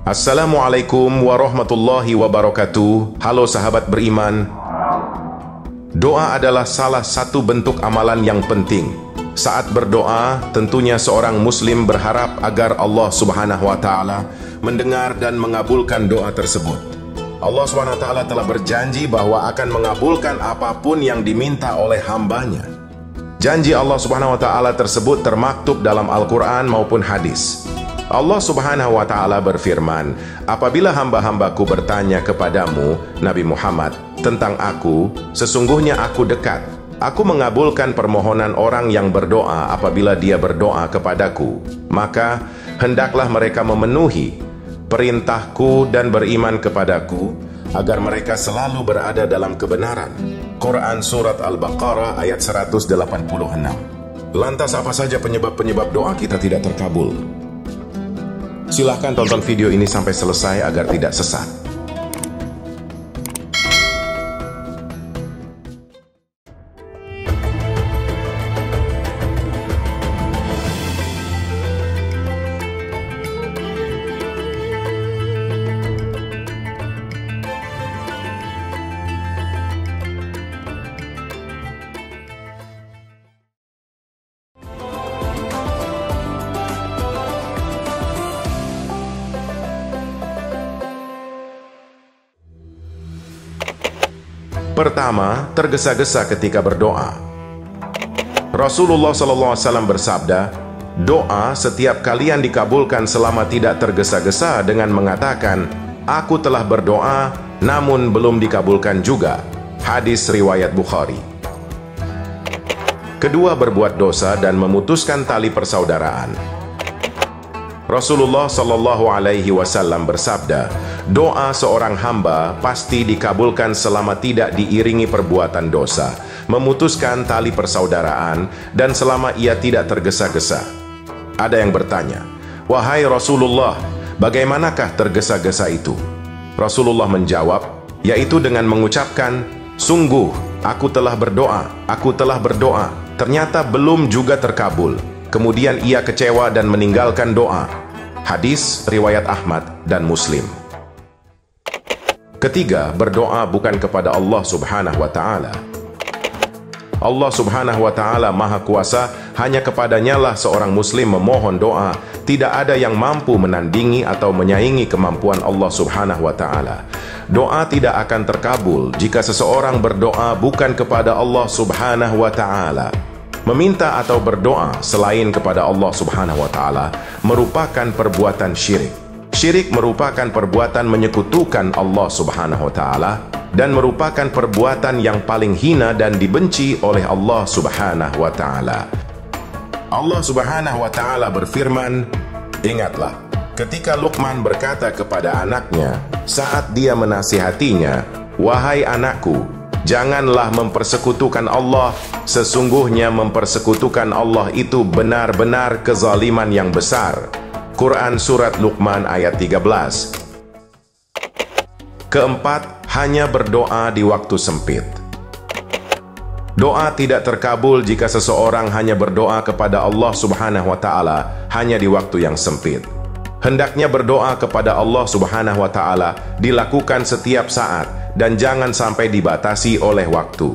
Assalamualaikum warahmatullahi wabarakatuh. Halo sahabat beriman. Doa adalah salah satu bentuk amalan yang penting. Saat berdoa, tentunya seorang muslim berharap agar Allah Subhanahu wa taala mendengar dan mengabulkan doa tersebut. Allah Subhanahu wa taala telah berjanji bahwa akan mengabulkan apapun yang diminta oleh hambanya. Janji Allah Subhanahu wa taala tersebut termaktub dalam Al-Quran maupun hadis. Allah Subhanahu wa taala berfirman, "Apabila hamba-hambaku bertanya kepadamu, Nabi Muhammad, tentang aku, sesungguhnya aku dekat. Aku mengabulkan permohonan orang yang berdoa apabila dia berdoa kepadaku. Maka hendaklah mereka memenuhi perintahku dan beriman kepadaku, agar mereka selalu berada dalam kebenaran." Quran Surat Al-Baqarah ayat 186. Lantas apa saja penyebab-penyebab doa kita tidak terkabul? Silahkan tonton video ini sampai selesai agar tidak sesat. Pertama, tergesa-gesa ketika berdoa. Rasulullah SAW bersabda, "Doa setiap kalian dikabulkan selama tidak tergesa-gesa dengan mengatakan, 'Aku telah berdoa, namun belum dikabulkan juga.'" Hadis riwayat Bukhari. Kedua, berbuat dosa dan memutuskan tali persaudaraan. Rasulullah SAW bersabda, "Doa seorang hamba pasti dikabulkan selama tidak diiringi perbuatan dosa, memutuskan tali persaudaraan, dan selama ia tidak tergesa-gesa." Ada yang bertanya, "Wahai Rasulullah, bagaimanakah tergesa-gesa itu?" Rasulullah menjawab, yaitu dengan mengucapkan, "Sungguh, aku telah berdoa, ternyata belum juga terkabul. Kemudian ia kecewa dan meninggalkan doa." Hadis riwayat Ahmad dan Muslim. Ketiga, berdoa bukan kepada Allah Subhanahu wa taala. Allah Subhanahu wa taala Maha Kuasa, hanya kepadanya lah seorang muslim memohon doa. Tidak ada yang mampu menandingi atau menyaingi kemampuan Allah Subhanahu wa taala. Doa tidak akan terkabul jika seseorang berdoa bukan kepada Allah Subhanahu wa taala. Meminta atau berdoa selain kepada Allah Subhanahu wa taala merupakan perbuatan syirik. Syirik merupakan perbuatan menyekutukan Allah Subhanahu wa taala dan merupakan perbuatan yang paling hina dan dibenci oleh Allah Subhanahu wa taala. Allah Subhanahu wa taala berfirman, "Ingatlah ketika Luqman berkata kepada anaknya saat dia menasihatinya, 'Wahai anakku, janganlah mempersekutukan Allah. Sesungguhnya mempersekutukan Allah itu benar-benar kezaliman yang besar.' Quran Surat Luqman ayat 13. Keempat, hanya berdoa di waktu sempit. Doa tidak terkabul jika seseorang hanya berdoa kepada Allah Subhanahu wa taala hanya di waktu yang sempit. Hendaknya berdoa kepada Allah Subhanahu wa taala dilakukan setiap saat dan jangan sampai dibatasi oleh waktu.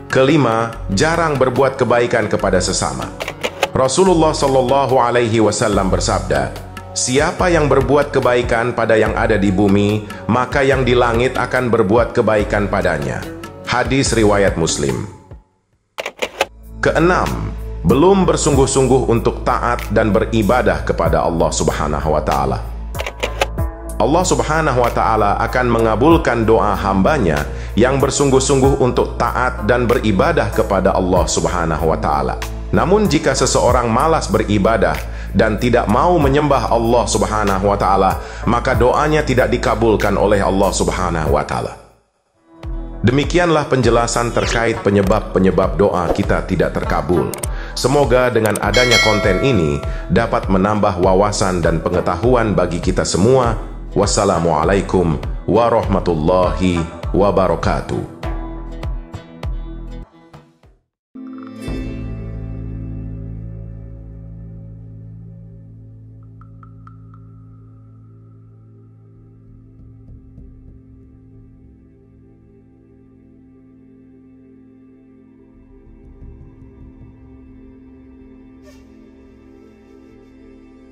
Kelima, jarang berbuat kebaikan kepada sesama. Rasulullah SAW bersabda, "Siapa yang berbuat kebaikan pada yang ada di bumi, maka yang di langit akan berbuat kebaikan padanya." Hadis riwayat Muslim. Keenam, belum bersungguh-sungguh untuk taat dan beribadah kepada Allah Subhanahu wa taala. Allah Subhanahu wa taala akan mengabulkan doa hambanya yang bersungguh-sungguh untuk taat dan beribadah kepada Allah Subhanahu wa taala. Namun jika seseorang malas beribadah dan tidak mau menyembah Allah Subhanahu wa taala, maka doanya tidak dikabulkan oleh Allah Subhanahu wa taala. Demikianlah penjelasan terkait penyebab-penyebab doa kita tidak terkabul. Semoga dengan adanya konten ini dapat menambah wawasan dan pengetahuan bagi kita semua. Wassalamualaikum warahmatullahi wabarakatuh.